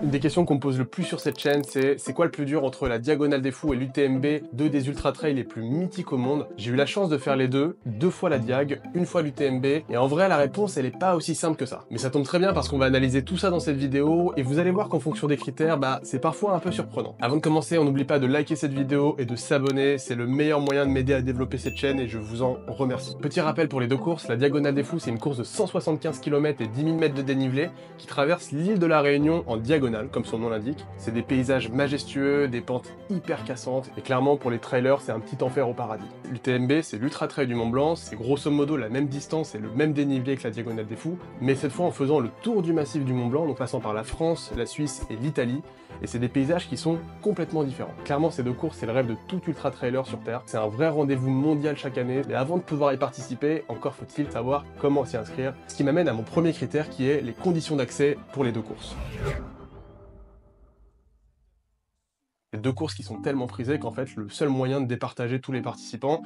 Une des questions qu'on me pose le plus sur cette chaîne, c'est quoi le plus dur entre la Diagonale des Fous et l'UTMB, deux des ultra trails les plus mythiques au monde? J'ai eu la chance de faire les deux fois la Diag, une fois l'UTMB, et en vrai la réponse elle est pas aussi simple que ça. Mais ça tombe très bien parce qu'on va analyser tout ça dans cette vidéo, et vous allez voir qu'en fonction des critères, c'est parfois un peu surprenant. Avant de commencer, on n'oublie pas de liker cette vidéo et de s'abonner, c'est le meilleur moyen de m'aider à développer cette chaîne et je vous en remercie. Petit rappel pour les deux courses, la Diagonale des Fous c'est une course de 175 km et 10 000 mètres de dénivelé qui traverse l'île de la Réunion en diagonale, comme son nom l'indique. C'est des paysages majestueux, des pentes hyper cassantes, et clairement pour les trailers, c'est un petit enfer au paradis. L'UTMB, c'est l'Ultra Trail du Mont Blanc, c'est grosso modo la même distance et le même dénivelé que la Diagonale des Fous, mais cette fois en faisant le tour du massif du Mont Blanc, donc passant par la France, la Suisse et l'Italie, et c'est des paysages qui sont complètement différents. Clairement, ces deux courses, c'est le rêve de tout ultra trailer sur Terre. C'est un vrai rendez-vous mondial chaque année, mais avant de pouvoir y participer, encore faut-il savoir comment s'y inscrire, ce qui m'amène à mon premier critère qui est les conditions d'accès pour les deux courses. Les deux courses qui sont tellement prisées qu'en fait le seul moyen de départager tous les participants,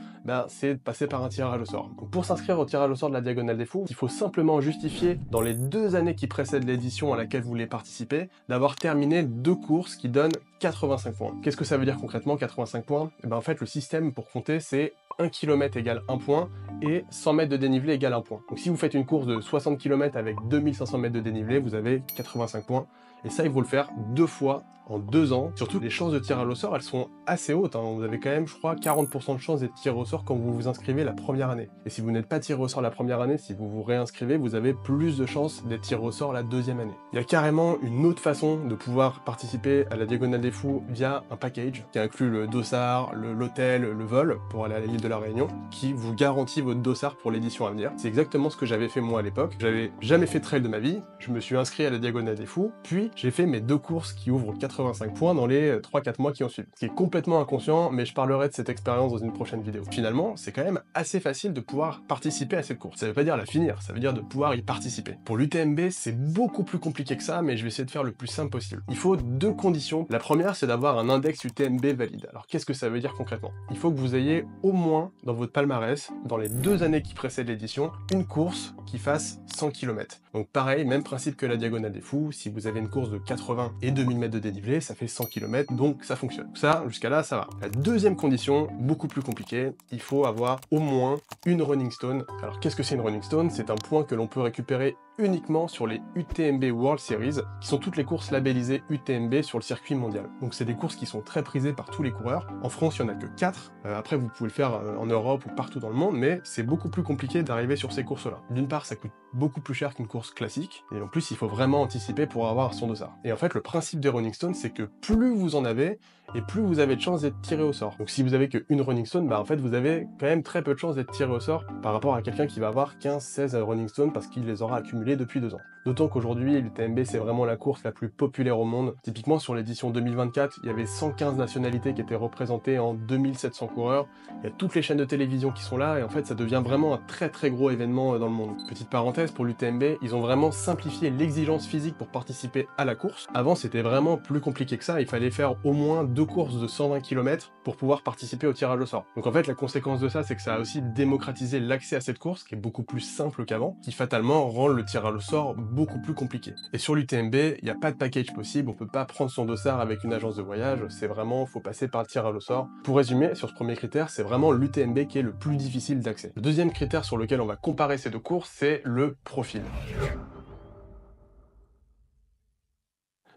c'est de passer par un tirage au sort. Donc pour s'inscrire au tirage au sort de la Diagonale des Fous, il faut simplement justifier dans les 2 années qui précèdent l'édition à laquelle vous voulez participer, d'avoir terminé 2 courses qui donnent 85 points. Qu'est-ce que ça veut dire concrètement 85 points? En fait le système pour compter c'est 1 km égale 1 point et 100 mètres de dénivelé égale 1 point. Donc si vous faites une course de 60 km avec 2500 mètres de dénivelé, vous avez 85 points. Et ça, il faut le faire 2 fois en 2 ans. Surtout, les chances de tirage au sort, elles sont assez hautes. Vous avez quand même, je crois, 40% de chances d'être tiré au sort quand vous vous inscrivez la première année. Et si vous n'êtes pas tiré au sort la première année, si vous vous réinscrivez, vous avez plus de chances d'être tiré au sort la deuxième année. Il y a carrément une autre façon de pouvoir participer à la Diagonale des Fous via un package qui inclut le dossard, l'hôtel, le vol pour aller à l'île de la Réunion, qui vous garantit votre dossard pour l'édition à venir. C'est exactement ce que j'avais fait moi à l'époque. J'avais jamais fait de trail de ma vie, je me suis inscrit à la Diagonale des Fous, puis j'ai fait mes 2 courses qui ouvrent 85 points dans les 3-4 mois qui ont suivi. Ce qui est complètement inconscient, mais je parlerai de cette expérience dans une prochaine vidéo. Finalement, c'est quand même assez facile de pouvoir participer à cette course. Ça veut pas dire la finir, ça veut dire de pouvoir y participer. Pour l'UTMB, c'est beaucoup plus compliqué que ça, mais je vais essayer de faire le plus simple possible. Il faut 2 conditions. La première, c'est d'avoir un index UTMB valide. Alors qu'est-ce que ça veut dire concrètement? Il faut que vous ayez au moins dans votre palmarès, dans les 2 années qui précèdent l'édition, une course qui fasse 100 km. Donc pareil, même principe que la Diagonale des Fous, si vous avez une course de 80 et 2000 mètres de dénivelé, ça fait 100 km, donc ça fonctionne. Ça, jusqu'à là, ça va. La deuxième condition, beaucoup plus compliquée, il faut avoir au moins une Running Stone. Alors qu'est-ce que c'est une Running Stone? C'est un point que l'on peut récupérer uniquement sur les UTMB World Series, qui sont toutes les courses labellisées UTMB sur le circuit mondial. Donc c'est des courses qui sont très prisées par tous les coureurs. En France, il n'y en a que 4. Après, vous pouvez le faire en Europe ou partout dans le monde, mais c'est beaucoup plus compliqué d'arriver sur ces courses-là. D'une part, ça coûte beaucoup plus cher qu'une course classique, et en plus, il faut vraiment anticiper pour avoir son dossard. Et en fait, le principe des Running Stones, c'est que plus vous en avez, et plus vous avez de chances d'être tiré au sort. Donc si vous avez qu'une Running Stone, en fait, vous avez quand même très peu de chances d'être tiré au sort par rapport à quelqu'un qui va avoir 15-16 Running Stones parce qu'il les aura accumulés depuis 2 ans. D'autant qu'aujourd'hui, l'UTMB, c'est vraiment la course la plus populaire au monde. Typiquement, sur l'édition 2024, il y avait 115 nationalités qui étaient représentées en 2700 coureurs. Il y a toutes les chaînes de télévision qui sont là, et en fait, ça devient vraiment un très très gros événement dans le monde. Petite parenthèse, pour l'UTMB, ils ont vraiment simplifié l'exigence physique pour participer à la course. Avant, c'était vraiment plus compliqué que ça, il fallait faire au moins 2 courses de 120 km pour pouvoir participer au tirage au sort. Donc en fait, la conséquence de ça, c'est que ça a aussi démocratisé l'accès à cette course, qui est beaucoup plus simple qu'avant, qui fatalement rend le tirage au sort beaucoup plus compliqué. Et sur l'UTMB, il n'y a pas de package possible, on peut pas prendre son dossard avec une agence de voyage, c'est vraiment, faut passer par le tirage au sort. Pour résumer, sur ce premier critère, c'est vraiment l'UTMB qui est le plus difficile d'accès. Le deuxième critère sur lequel on va comparer ces deux courses, c'est le profil.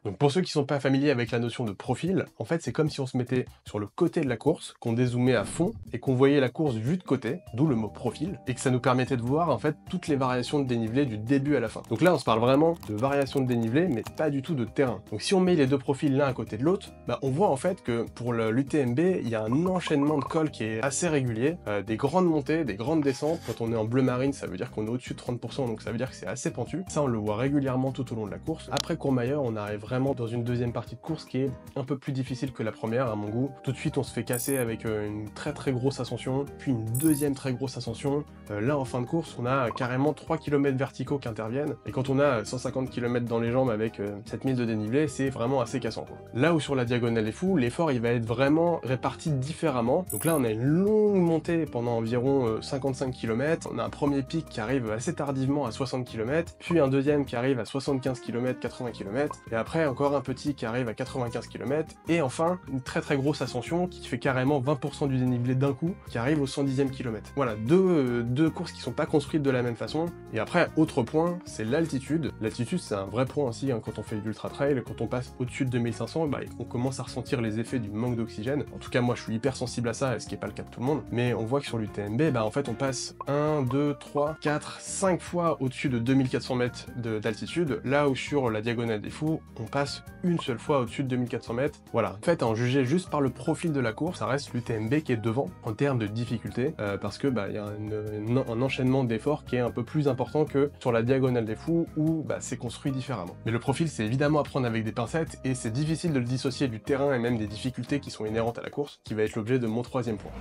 Donc pour ceux qui sont pas familiers avec la notion de profil, en fait c'est comme si on se mettait sur le côté de la course, qu'on dézoomait à fond et qu'on voyait la course vue de côté, d'où le mot profil, et que ça nous permettait de voir en fait toutes les variations de dénivelé du début à la fin. Donc là on se parle vraiment de variations de dénivelé, mais pas du tout de terrain. Donc si on met les deux profils l'un à côté de l'autre, on voit en fait que pour l'UTMB, il y a un enchaînement de cols qui est assez régulier, des grandes montées, des grandes descentes. Quand on est en bleu marine, ça veut dire qu'on est au-dessus de 30%, donc ça veut dire que c'est assez pentu. Ça on le voit régulièrement tout au long de la course. Après Courmayeur, on arrive vraiment dans une deuxième partie de course qui est un peu plus difficile que la première à mon goût. Tout de suite on se fait casser avec une très très grosse ascension, puis une deuxième très grosse ascension. Là en fin de course on a carrément 3 km verticaux qui interviennent, et quand on a 150 km dans les jambes avec 7000 de dénivelé, c'est vraiment assez cassant quoi. Là où sur la Diagonale des Fous, l'effort il va être vraiment réparti différemment. Donc là on a une longue montée pendant environ 55 km, on a un premier pic qui arrive assez tardivement à 60 km, puis un deuxième qui arrive à 75 km, 80 km, et après après encore un petit qui arrive à 95 km, et enfin une très très grosse ascension qui fait carrément 20% du dénivelé d'un coup, qui arrive au 110e kilomètre. Voilà, deux courses qui sont pas construites de la même façon. Et après, autre point, c'est l'altitude. L'altitude, c'est un vrai point aussi, hein, quand on fait de l'ultra trail, quand on passe au-dessus de 2500, bah, on commence à ressentir les effets du manque d'oxygène. En tout cas, moi je suis hyper sensible à ça, ce qui n'est pas le cas de tout le monde, mais on voit que sur l'UTMB, bah, en fait on passe 1, 2, 3, 4, 5 fois au-dessus de 2400 mètres d'altitude, là où sur la Diagonale des Fous, on passe une seule fois au-dessus de 2400 mètres. Voilà, en fait, en juger juste par le profil de la course, ça reste l'UTMB qui est devant en termes de difficulté, parce que bah, y a un enchaînement d'efforts qui est un peu plus important que sur la Diagonale des Fous, où bah, c'est construit différemment. Mais le profil, c'est évidemment à prendre avec des pincettes, et c'est difficile de le dissocier du terrain et même des difficultés qui sont inhérentes à la course, qui va être l'objet de mon troisième point.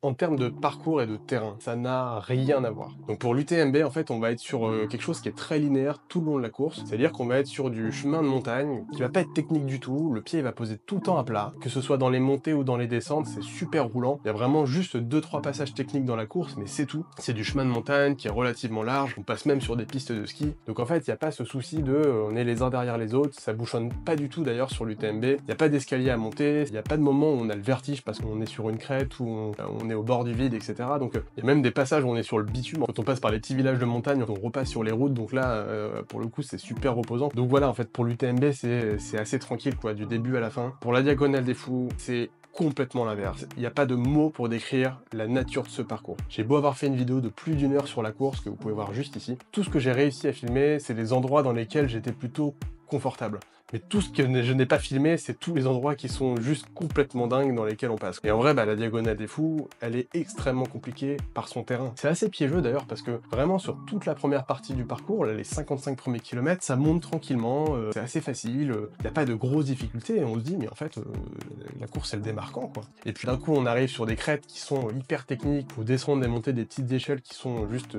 En termes de parcours et de terrain, ça n'a rien à voir. Donc pour l'UTMB, en fait, on va être sur quelque chose qui est très linéaire tout le long de la course, c'est-à-dire qu'on va être sur du chemin de montagne qui va pas être technique du tout, le pied va poser tout le temps à plat, que ce soit dans les montées ou dans les descentes, c'est super roulant. Il y a vraiment juste 2-3 passages techniques dans la course, mais c'est tout. C'est du chemin de montagne qui est relativement large, on passe même sur des pistes de ski, donc en fait, il n'y a pas ce souci de on est les uns derrière les autres, ça bouchonne pas du tout d'ailleurs sur l'UTMB, il n'y a pas d'escalier à monter, il n'y a pas de moment où on a le vertige parce qu'on est sur une crête ou on est au bord du vide, etc. Donc il y a même des passages où on est sur le bitume, quand on passe par les petits villages de montagne, on repasse sur les routes, donc là, pour le coup, c'est super reposant. Donc voilà, en fait, pour l'UTMB, c'est assez tranquille, quoi, du début à la fin. Pour la Diagonale des Fous, c'est complètement l'inverse. Il n'y a pas de mots pour décrire la nature de ce parcours. J'ai beau avoir fait une vidéo de plus d'1 heure sur la course, que vous pouvez voir juste ici, tout ce que j'ai réussi à filmer, c'est des endroits dans lesquels j'étais plutôt confortable. Mais tout ce que je n'ai pas filmé, c'est tous les endroits qui sont juste complètement dingues dans lesquels on passe. Et en vrai, bah, la Diagonale des Fous, elle est extrêmement compliquée par son terrain. C'est assez piégeux d'ailleurs, parce que vraiment sur toute la première partie du parcours, là, les 55 premiers kilomètres, ça monte tranquillement, c'est assez facile, il n'y a pas de grosses difficultés, et on se dit, mais en fait, la course, elle démarre quand, quoi. Et puis d'un coup, on arrive sur des crêtes qui sont hyper techniques, faut descendre et monter des petites échelles qui sont juste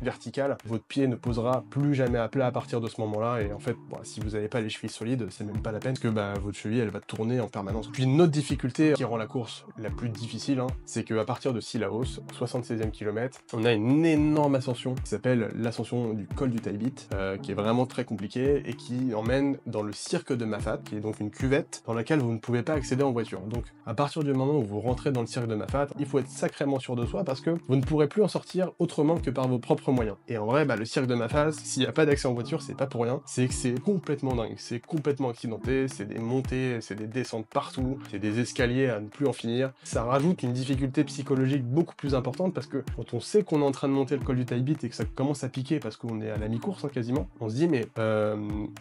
verticales. Votre pied ne posera plus jamais à plat à partir de ce moment-là, et en fait, bon, si vous n'avez pas les chevilles solides, c'est même pas la peine que bah, votre cheville elle va tourner en permanence. Puis une autre difficulté qui rend la course la plus difficile, hein, c'est qu'à partir de Sillaos, au 76e kilomètre, on a une énorme ascension qui s'appelle l'ascension du col du Tailbit, qui est vraiment très compliquée et qui emmène dans le cirque de Mafat, qui est donc une cuvette dans laquelle vous ne pouvez pas accéder en voiture. Donc à partir du moment où vous rentrez dans le cirque de Mafat, il faut être sacrément sûr de soi parce que vous ne pourrez plus en sortir autrement que par vos propres moyens. Et en vrai, bah, le cirque de Mafat, s'il n'y a pas d'accès en voiture, c'est pas pour rien, c'est que c'est complètement dingue, c'est complètement accidenté, c'est des montées, c'est des descentes partout, c'est des escaliers à ne plus en finir. Ça rajoute une difficulté psychologique beaucoup plus importante parce que quand on sait qu'on est en train de monter le col du Tailbit et que ça commence à piquer parce qu'on est à la mi-course, hein, quasiment, on se dit mais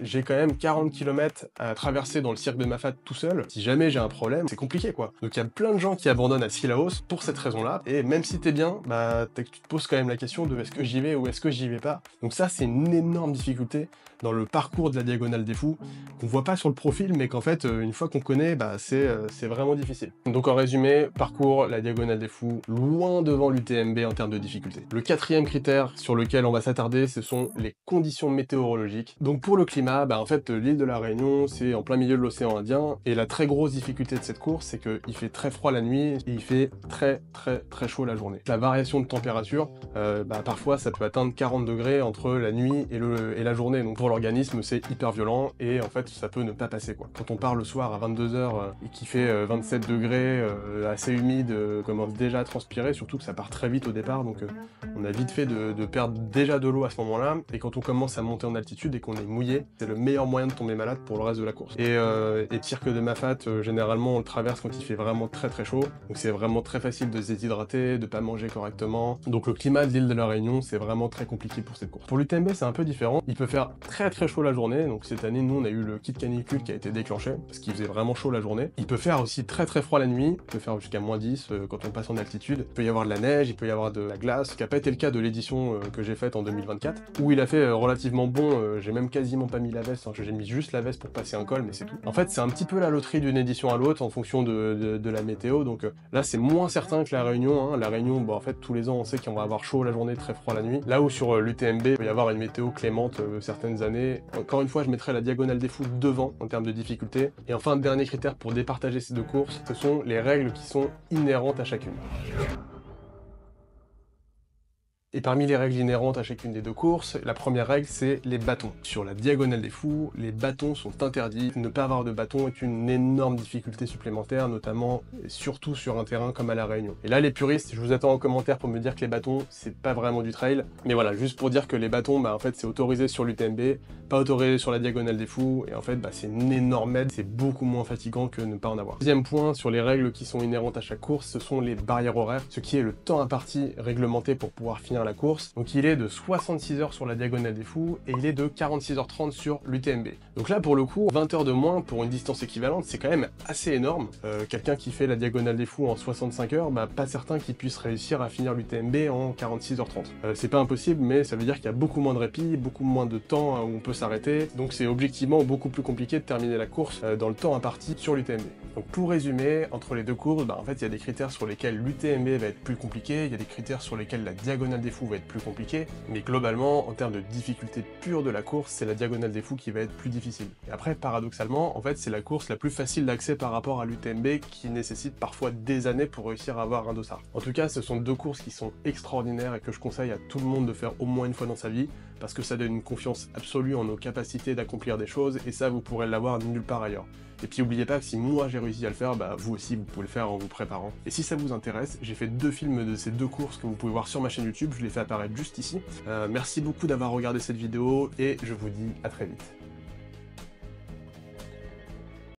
j'ai quand même 40 km à traverser dans le cirque de Mafat tout seul, si jamais j'ai un problème, c'est compliqué quoi. Donc il y a plein de gens qui abandonnent à Sillaos pour cette raison-là, et même si t'es bien, bah tu te poses quand même la question de est-ce que j'y vais ou est-ce que j'y vais pas. Donc ça c'est une énorme difficulté dans le parcours de la Diagonale des Fous, qu'on voit pas sur le profil, mais qu'en fait, une fois qu'on connaît, bah, c'est vraiment difficile. Donc en résumé, parcours, la Diagonale des Fous, loin devant l'UTMB en termes de difficulté. Le quatrième critère sur lequel on va s'attarder, ce sont les conditions météorologiques. Donc pour le climat, bah, en fait, l'île de la Réunion, c'est en plein milieu de l'océan Indien, et la très grosse difficulté de cette course, c'est qu'il fait très froid la nuit, et il fait très chaud la journée. La variation de température, bah, parfois, ça peut atteindre 40 degrés entre la nuit et la journée, donc pour l'organisme, c'est hyper violent, et en fait, ça peut ne pas passer, quoi. Quand on part le soir à 22 h et qu'il fait 27 degrés, assez humide, commence déjà à transpirer, surtout que ça part très vite au départ, donc on a vite fait de perdre déjà de l'eau à ce moment-là, et quand on commence à monter en altitude et qu'on est mouillé, c'est le meilleur moyen de tomber malade pour le reste de la course. Et cirque de Mafat, généralement on le traverse quand il fait vraiment très chaud, donc c'est vraiment très facile de se déshydrater, de pas manger correctement, donc le climat de l'île de la Réunion, c'est vraiment très compliqué pour cette course. Pour l'UTMB, c'est un peu différent, il peut faire très chaud la journée, donc cette année, nous on a eu le kit canicule qui a été déclenché, parce qu'il faisait vraiment chaud la journée. Il peut faire aussi très froid la nuit, il peut faire jusqu'à -10 quand on passe en altitude. Il peut y avoir de la neige, il peut y avoir de la glace, ce qui n'a pas été le cas de l'édition que j'ai faite en 2024, où il a fait relativement bon, j'ai même quasiment pas mis la veste, hein, j'ai mis juste la veste pour passer un col, mais c'est tout. En fait, c'est un petit peu la loterie d'une édition à l'autre en fonction de la météo, donc là c'est moins certain que la Réunion, hein. La Réunion, bon, en fait, tous les ans on sait qu'on va avoir chaud la journée, très froid la nuit, là où sur l'UTMB, il peut y avoir une météo clémente certaines années. Encore une fois, je mettrai la Diagonale des Fous devant en termes de difficulté. Et enfin, dernier critère pour départager ces deux courses, ce sont les règles qui sont inhérentes à chacune. Et parmi les règles inhérentes à chacune des deux courses, la première règle, c'est les bâtons. Sur la Diagonale des Fous, les bâtons sont interdits. Ne pas avoir de bâton est une énorme difficulté supplémentaire, notamment et surtout sur un terrain comme à La Réunion. Et là, les puristes, je vous attends en commentaire pour me dire que les bâtons, c'est pas vraiment du trail. Mais voilà, juste pour dire que les bâtons, en fait, c'est autorisé sur l'UTMB, pas autorisé sur la Diagonale des Fous, et en fait, c'est une énorme aide, c'est beaucoup moins fatigant que ne pas en avoir. Deuxième point, sur les règles qui sont inhérentes à chaque course, ce sont les barrières horaires, ce qui est le temps imparti réglementé pour pouvoir finir la course. Donc il est de 66 heures sur la Diagonale des Fous et il est de 46h30 sur l'UTMB. Donc là pour le coup, 20 heures de moins pour une distance équivalente, c'est quand même assez énorme. Quelqu'un qui fait la Diagonale des Fous en 65 heures, pas certain qu'il puisse réussir à finir l'UTMB en 46h30. C'est pas impossible, mais ça veut dire qu'il y a beaucoup moins de répit, beaucoup moins de temps où on peut s'arrêter, donc c'est objectivement beaucoup plus compliqué de terminer la course dans le temps imparti sur l'UTMB. Donc pour résumer, entre les deux courses, en fait il y a des critères sur lesquels l'UTMB va être plus compliqué, il y a des critères sur lesquels la Diagonale des Fous va être plus compliqué, mais globalement, en termes de difficulté pure de la course, c'est la Diagonale des Fous qui va être plus difficile. Et après, paradoxalement, en fait, c'est la course la plus facile d'accès par rapport à l'UTMB qui nécessite parfois des années pour réussir à avoir un dossard. En tout cas, ce sont deux courses qui sont extraordinaires et que je conseille à tout le monde de faire au moins une fois dans sa vie, parce que ça donne une confiance absolue en nos capacités d'accomplir des choses, et ça, vous pourrez l'avoir nulle part ailleurs. Et puis n'oubliez pas que si moi j'ai réussi à le faire, vous aussi vous pouvez le faire en vous préparant. Et si ça vous intéresse, j'ai fait 2 films de ces 2 courses que vous pouvez voir sur ma chaîne YouTube, je les fais apparaître juste ici. Merci beaucoup d'avoir regardé cette vidéo, et je vous dis à très vite.